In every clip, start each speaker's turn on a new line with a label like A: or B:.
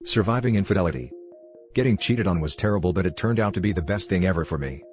A: Surviving infidelity. Getting cheated on was terrible, but it turned out to be the best thing ever for me.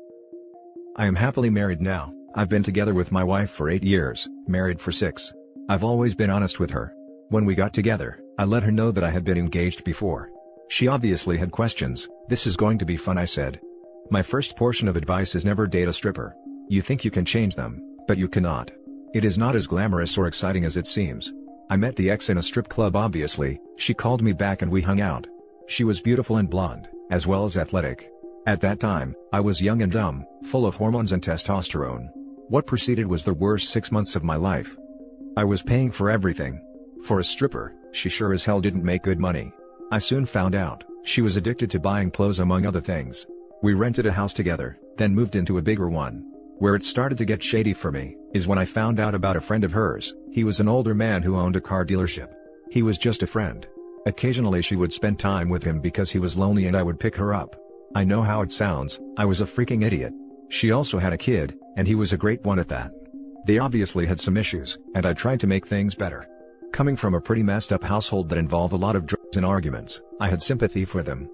A: I am happily married now. I've been together with my wife for 8 years, married for 6. I've always been honest with her. When we got together, I let her know that I had been engaged before. She obviously had questions. "This is going to be fun," I said. My first portion of advice is never date a stripper. You think you can change them, but you cannot. It is not as glamorous or exciting as it seems. I met the ex in a strip club. Obviously, she called me back and we hung out. She was beautiful and blonde, as well as athletic. At that time, I was young and dumb, full of hormones and testosterone. What proceeded was the worst 6 months of my life. I was paying for everything. For a stripper, she sure as hell didn't make good money. I soon found out, she was addicted to buying clothes among other things. We rented a house together, then moved into a bigger one. Where it started to get shady for me, is when I found out about a friend of hers. He was an older man who owned a car dealership. He was just a friend. Occasionally she would spend time with him because he was lonely and I would pick her up. I know how it sounds, I was a freaking idiot. She also had a kid, and he was a great one at that. They obviously had some issues, and I tried to make things better. Coming from a pretty messed up household that involved a lot of drugs and arguments, I had sympathy for them.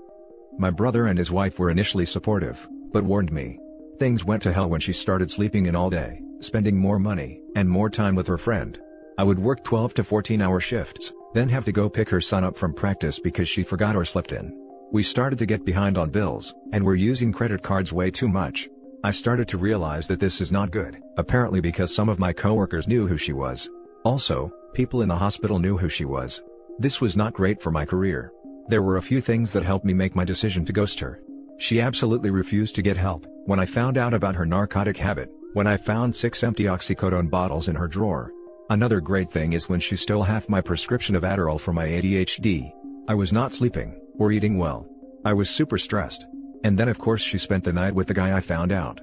A: My brother and his wife were initially supportive, but warned me. Things went to hell when she started sleeping in all day, spending more money, and more time with her friend. I would work 12 to 14-hour shifts, then have to go pick her son up from practice because she forgot or slept in. We started to get behind on bills, and were using credit cards way too much. I started to realize that this is not good, apparently because some of my coworkers knew who she was. Also, people in the hospital knew who she was. This was not great for my career. There were a few things that helped me make my decision to ghost her. She absolutely refused to get help. When I found out about her narcotic habit, when I found 6 empty oxycodone bottles in her drawer. Another great thing is when she stole half my prescription of Adderall for my ADHD. I was not sleeping, or eating well. I was super stressed. And then of course she spent the night with the guy I found out.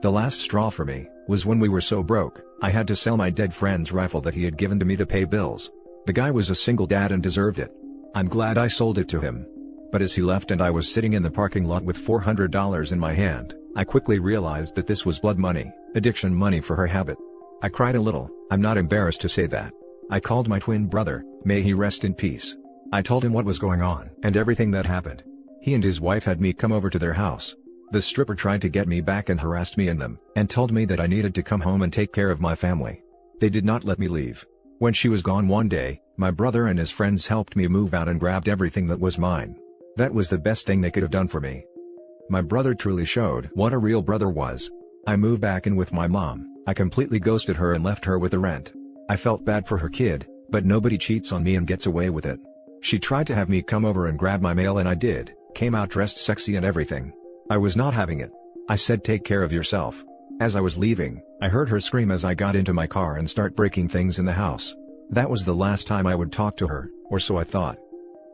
A: The last straw for me, was when we were so broke, I had to sell my dead friend's rifle that he had given to me to pay bills. The guy was a single dad and deserved it. I'm glad I sold it to him. But as he left and I was sitting in the parking lot with $400 in my hand, I quickly realized that this was blood money, addiction money for her habit. I cried a little. I'm not embarrassed to say that. I called my twin brother, may he rest in peace. I told him what was going on and everything that happened. He and his wife had me come over to their house. The stripper tried to get me back and harassed me and them, and told me that I needed to come home and take care of my family. They did not let me leave. When she was gone one day, my brother and his friends helped me move out and grabbed everything that was mine. That was the best thing they could have done for me. My brother truly showed what a real brother was. I moved back in with my mom. I completely ghosted her and left her with the rent. I felt bad for her kid, but nobody cheats on me and gets away with it. She tried to have me come over and grab my mail and I did, came out dressed sexy and everything. I was not having it. I said take care of yourself. As I was leaving, I heard her scream as I got into my car and start breaking things in the house. That was the last time I would talk to her, or so I thought.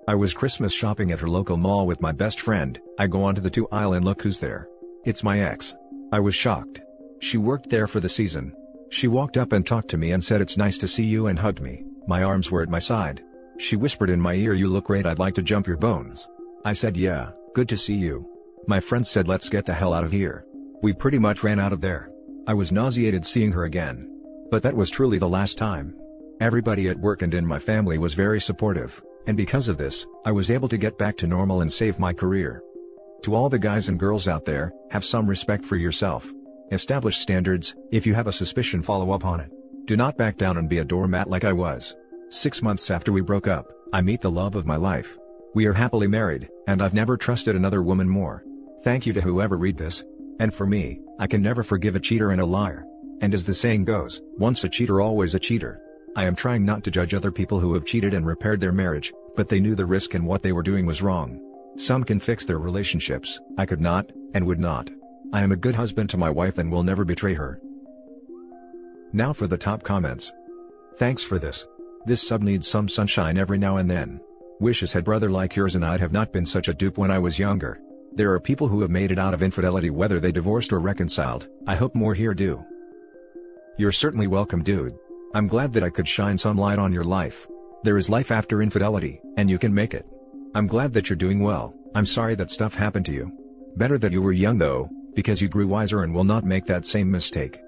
A: I was Christmas shopping at her local mall with my best friend. I go onto the 2 aisle and look who's there. It's my ex. I was shocked. She worked there for the season. She walked up and talked to me and said it's nice to see you and hugged me. My arms were at my side. She whispered in my ear, you look great, I'd like to jump your bones. I said yeah, good to see you. My friends said let's get the hell out of here. We pretty much ran out of there. I was nauseated seeing her again. But that was truly the last time. Everybody at work and in my family was very supportive, and because of this, I was able to get back to normal and save my career. To all the guys and girls out there, have some respect for yourself. Establish standards. If you have a suspicion, follow up on it. Do not back down and be a doormat like I was. 6 months after we broke up, I meet the love of my life. We are happily married, and I've never trusted another woman more. Thank you to whoever read this. And for me, I can never forgive a cheater and a liar. And as the saying goes, once a cheater always a cheater. I am trying not to judge other people who have cheated and repaired their marriage, but they knew the risk and what they were doing was wrong. Some can fix their relationships, I could not, and would not. I am a good husband to my wife and will never betray her. Now for the top comments. Thanks for this. This sub needs some sunshine every now and then. Wishes had brother like yours and I'd have not been such a dupe when I was younger. There are people who have made it out of infidelity whether they divorced or reconciled. I hope more here do. You're certainly welcome, dude. I'm glad that I could shine some light on your life. There is life after infidelity, and you can make it. I'm glad that you're doing well. I'm sorry that stuff happened to you. Better that you were young though, because you grew wiser and will not make that same mistake.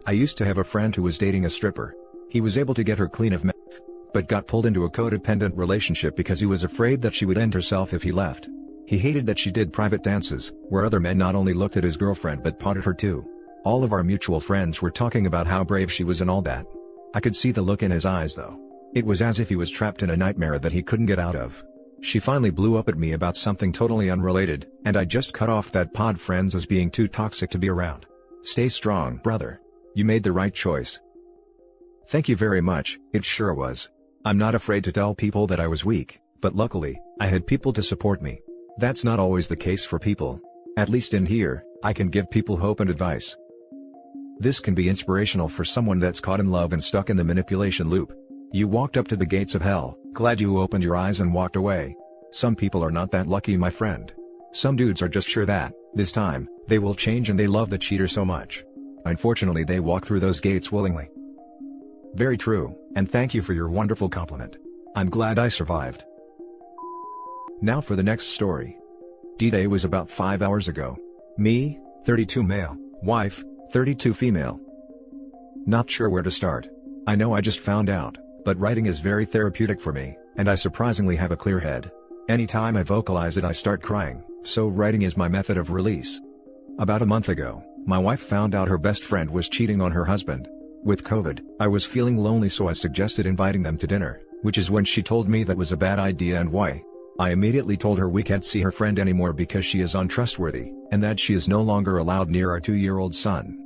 A: I used to have a friend who was dating a stripper. He was able to get her clean of meth, but got pulled into a codependent relationship because he was afraid that she would end herself if he left. He hated that she did private dances, where other men not only looked at his girlfriend but potted her too. All of our mutual friends were talking about how brave she was and all that. I could see the look in his eyes though. It was as if he was trapped in a nightmare that he couldn't get out of. She finally blew up at me about something totally unrelated, and I just cut off that pod friends as being too toxic to be around. Stay strong, brother. You made the right choice. Thank you very much, it sure was. I'm not afraid to tell people that I was weak, but luckily, I had people to support me. That's not always the case for people. At least in here, I can give people hope and advice. This can be inspirational for someone that's caught in love and stuck in the manipulation loop. You walked up to the gates of hell, glad you opened your eyes and walked away. Some people are not that lucky, my friend. Some dudes are just sure that, this time, they will change and they love the cheater so much. Unfortunately, they walk through those gates willingly. Very true, and thank you for your wonderful compliment. I'm glad I survived. Now for the next story. D-Day was about 5 hours ago. Me, 32 male, wife, 32 female. Not sure where to start. I know I just found out, but writing is very therapeutic for me, and I surprisingly have a clear head. Anytime I vocalize it I start crying, so writing is my method of release. About a month ago, my wife found out her best friend was cheating on her husband. With COVID, I was feeling lonely, so I suggested inviting them to dinner, which is when she told me that was a bad idea and why. I immediately told her we can't see her friend anymore because she is untrustworthy, and that she is no longer allowed near our 2-year-old son.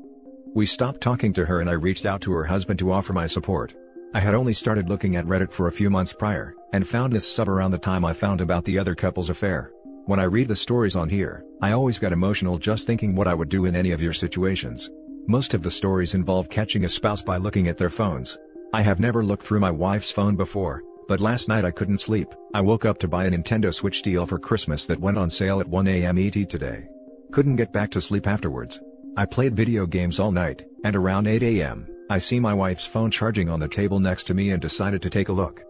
A: We stopped talking to her and I reached out to her husband to offer my support. I had only started looking at Reddit for a few months prior, and found this sub around the time I found about the other couple's affair. When I read the stories on here, I always get emotional just thinking what I would do in any of your situations. Most of the stories involve catching a spouse by looking at their phones. I have never looked through my wife's phone before, but last night I couldn't sleep. I woke up to buy a Nintendo Switch deal for Christmas that went on sale at 1 a.m. ET today. Couldn't get back to sleep afterwards. I played video games all night, and around 8 a.m., I see my wife's phone charging on the table next to me and decided to take a look.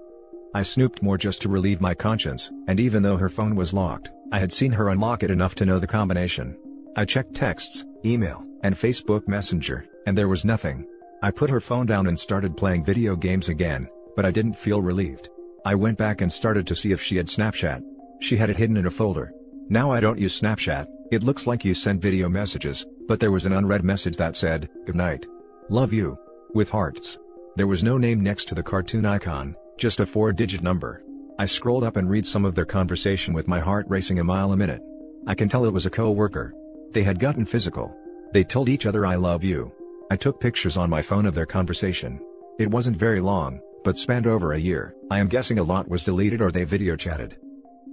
A: I snooped more just to relieve my conscience, and even though her phone was locked, I had seen her unlock it enough to know the combination. I checked texts, email, and Facebook Messenger, and there was nothing. I put her phone down and started playing video games again, but I didn't feel relieved. I went back and started to see if she had Snapchat. She had it hidden in a folder. Now I don't use Snapchat. It looks like you send video messages, but there was an unread message that said, "Good night. Love you." With hearts. There was no name next to the cartoon icon, just a 4-digit number. I scrolled up and read some of their conversation with my heart racing a mile a minute. I can tell it was a co-worker. They had gotten physical. They told each other "I love you." I took pictures on my phone of their conversation. It wasn't very long, but spanned over a year. I am guessing a lot was deleted or they video chatted.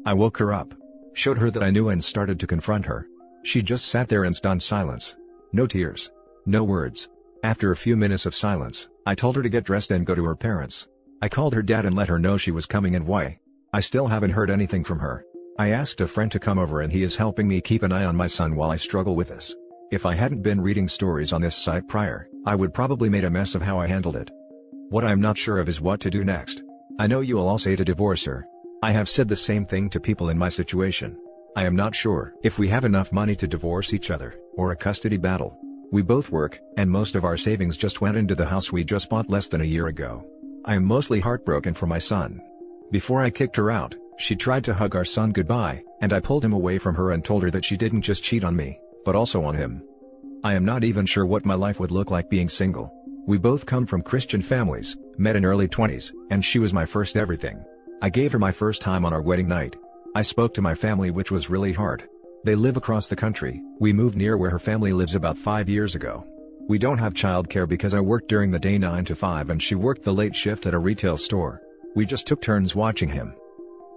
A: I woke her up, showed her that I knew and started to confront her. She just sat there in stunned silence. No tears. No words. After a few minutes of silence, I told her to get dressed and go to her parents. I called her dad and let her know she was coming and why. I still haven't heard anything from her. I asked a friend to come over and he is helping me keep an eye on my son while I struggle with this. If I hadn't been reading stories on this site prior, I would probably made a mess of how I handled it. What I'm not sure of is what to do next. I know you will all say to divorce her. I have said the same thing to people in my situation. I am not sure if we have enough money to divorce each other, or a custody battle. We both work, and most of our savings just went into the house we just bought less than a year ago. I am mostly heartbroken for my son. Before I kicked her out, she tried to hug our son goodbye, and I pulled him away from her and told her that she didn't just cheat on me, but also on him. I am not even sure what my life would look like being single. We both come from Christian families, met in early 20s, and she was my first everything. I gave her my first time on our wedding night. I spoke to my family, which was really hard. They live across the country. We moved near where her family lives about 5 years ago. We don't have childcare because I worked during the day 9 to 5 and she worked the late shift at a retail store. We just took turns watching him.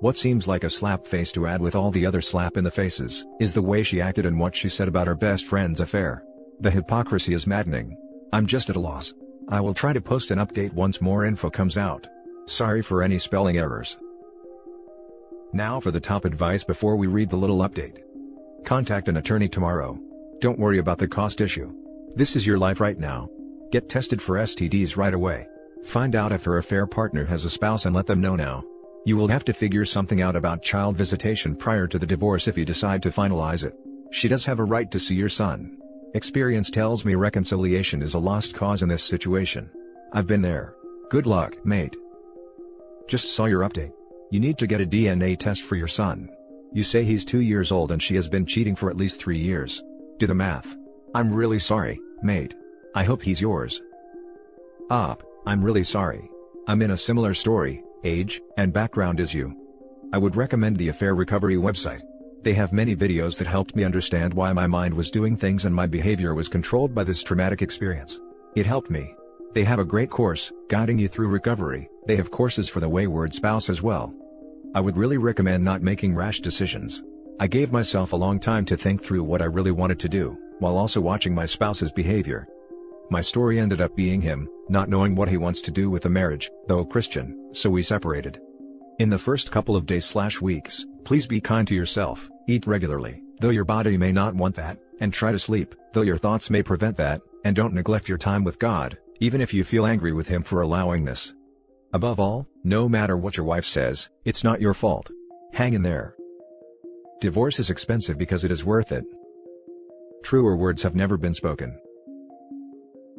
A: What seems like a slap face to add with all the other slap in the faces, is the way she acted and what she said about her best friend's affair. The hypocrisy is maddening. I'm just at a loss. I will try to post an update once more info comes out. Sorry for any spelling errors. Now for the top advice before we read the little update. Contact an attorney tomorrow. Don't worry about the cost issue. This is your life right now. Get tested for STDs right away. Find out if her affair partner has a spouse and let them know now. You will have to figure something out about child visitation prior to the divorce if you decide to finalize it. She does have a right to see your son. Experience tells me reconciliation is a lost cause in this situation. I've been there. Good luck, mate. Just saw your update. You need to get a DNA test for your son. You say he's 2 years old and she has been cheating for at least 3 years. Do the math. I'm really sorry, mate. I hope he's yours. I'm really sorry. I'm in a similar story, age, and background as you. I would recommend the Affair Recovery website. They have many videos that helped me understand why my mind was doing things and my behavior was controlled by this traumatic experience. It helped me. They have a great course, guiding you through recovery. They have courses for the wayward spouse as well. I would really recommend not making rash decisions. I gave myself a long time to think through what I really wanted to do, while also watching my spouse's behavior. My story ended up being him, not knowing what he wants to do with the marriage, though Christian, so we separated. In the first couple of days/weeks, please be kind to yourself, eat regularly, though your body may not want that, and try to sleep, though your thoughts may prevent that, and don't neglect your time with God, even if you feel angry with Him for allowing this. Above all, no matter what your wife says, it's not your fault. Hang in there. Divorce is expensive because it is worth it. Truer words have never been spoken.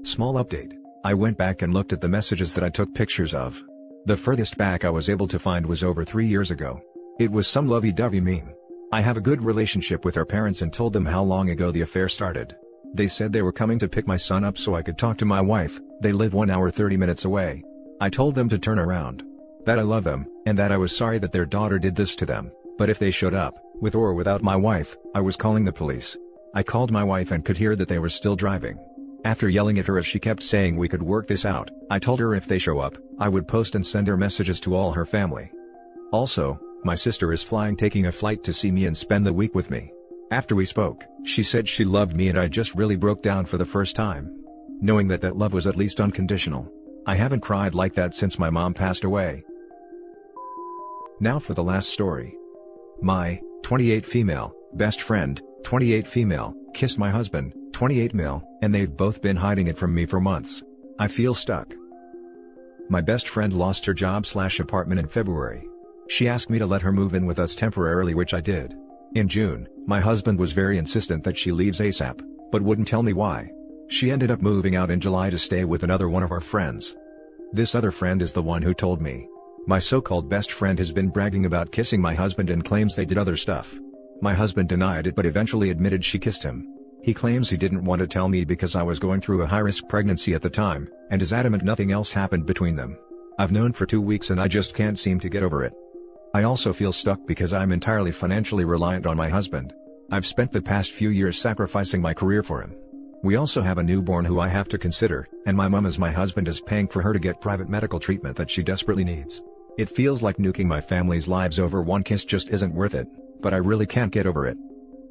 A: Small update. I went back and looked at the messages that I took pictures of. The furthest back I was able to find was over 3 years ago. It was some lovey-dovey meme. I have a good relationship with her parents and told them how long ago the affair started. They said they were coming to pick my son up so I could talk to my wife. They live 1 hour 30 minutes away. I told them to turn around. That I love them, and that I was sorry that their daughter did this to them, but if they showed up, with or without my wife, I was calling the police. I called my wife and could hear that they were still driving. After yelling at her as she kept saying we could work this out, I told her if they show up, I would post and send her messages to all her family. Also, my sister is taking a flight to see me and spend the week with me. After we spoke, she said she loved me and I just really broke down for the first time. Knowing that love was at least unconditional. I haven't cried like that since my mom passed away. Now for the last story. My 28 female best friend, 28 female, kissed my husband, 28 male, and they've both been hiding it from me for months. I feel stuck. My best friend lost her job/apartment in February. She asked me to let her move in with us temporarily, which I did. In June, my husband was very insistent that she leaves ASAP, but wouldn't tell me why. She ended up moving out in July to stay with another one of our friends. This other friend is the one who told me. My so-called best friend has been bragging about kissing my husband and claims they did other stuff. My husband denied it but eventually admitted she kissed him. He claims he didn't want to tell me because I was going through a high-risk pregnancy at the time, and is adamant nothing else happened between them. I've known for 2 weeks and I just can't seem to get over it. I also feel stuck because I'm entirely financially reliant on my husband. I've spent the past few years sacrificing my career for him. We also have a newborn who I have to consider, and my mom as my husband is paying for her to get private medical treatment that she desperately needs. It feels like nuking my family's lives over one kiss just isn't worth it, but I really can't get over it.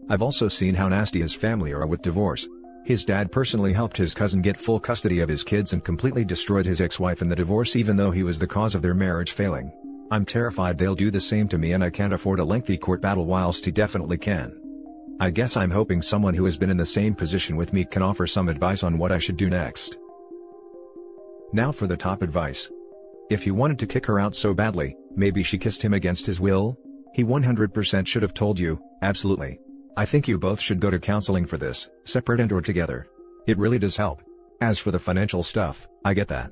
A: I've also seen how nasty his family are with divorce. His dad personally helped his cousin get full custody of his kids and completely destroyed his ex-wife in the divorce even though he was the cause of their marriage failing. I'm terrified they'll do the same to me and I can't afford a lengthy court battle whilst he definitely can. I guess I'm hoping someone who has been in the same position with me can offer some advice on what I should do next. Now for the top advice. If he wanted to kick her out so badly, maybe she kissed him against his will? He 100% should have told you, absolutely. I think you both should go to counseling for this, separate and or together. It really does help. As for the financial stuff, I get that.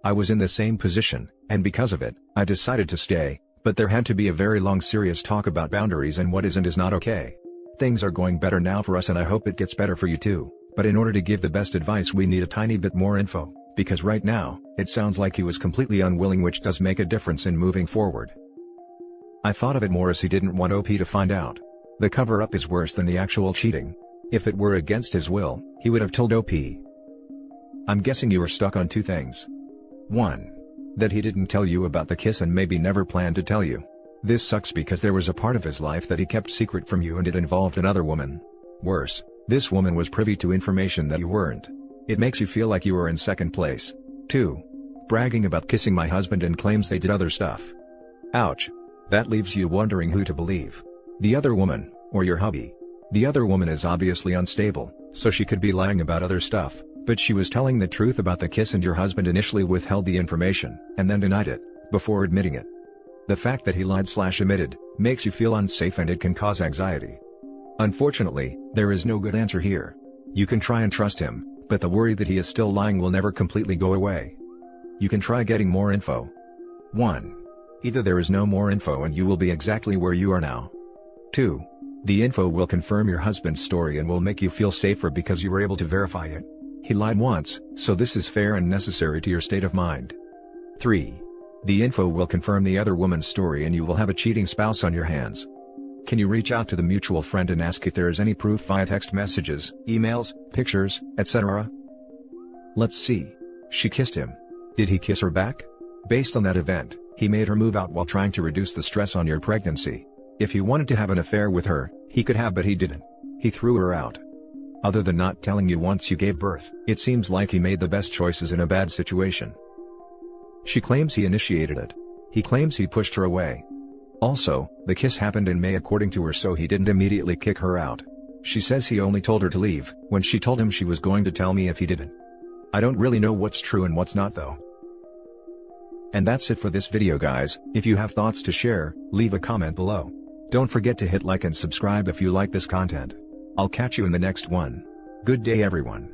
A: I was in the same position, and because of it, I decided to stay, but there had to be a very long serious talk about boundaries and what is and is not okay. Things are going better now for us and I hope it gets better for you too, but in order to give the best advice we need a tiny bit more info, because right now, it sounds like he was completely unwilling, which does make a difference in moving forward. I thought of it more as he didn't want OP to find out. The cover-up is worse than the actual cheating. If it were against his will, he would have told OP. I'm guessing you are stuck on two things. 1. That he didn't tell you about the kiss and maybe never planned to tell you. This sucks because there was a part of his life that he kept secret from you and it involved another woman. Worse, this woman was privy to information that you weren't. It makes you feel like you were in second place. 2. Bragging about kissing my husband and claims they did other stuff. Ouch. That leaves you wondering who to believe. The other woman, or your hubby. The other woman is obviously unstable, so she could be lying about other stuff, but she was telling the truth about the kiss and your husband initially withheld the information, and then denied it, before admitting it. The fact that he lied/omitted, makes you feel unsafe and it can cause anxiety. Unfortunately, there is no good answer here. You can try and trust him, but the worry that he is still lying will never completely go away. You can try getting more info. 1. Either there is no more info and you will be exactly where you are now. 2. The info will confirm your husband's story and will make you feel safer because you were able to verify it. He lied once, so this is fair and necessary to your state of mind. 3. The info will confirm the other woman's story and you will have a cheating spouse on your hands. Can you reach out to the mutual friend and ask if there is any proof via text messages, emails, pictures, etc.? Let's see. She kissed him. Did he kiss her back? Based on that event, he made her move out while trying to reduce the stress on your pregnancy. If he wanted to have an affair with her, he could have, but he didn't. He threw her out. Other than not telling you once you gave birth, it seems like he made the best choices in a bad situation. She claims he initiated it. He claims he pushed her away. Also, the kiss happened in May according to her, so he didn't immediately kick her out. She says he only told her to leave, when she told him she was going to tell me if he didn't. I don't really know what's true and what's not though. And that's it for this video guys. If you have thoughts to share, leave a comment below. Don't forget to hit like and subscribe if you like this content. I'll catch you in the next one. Good day everyone.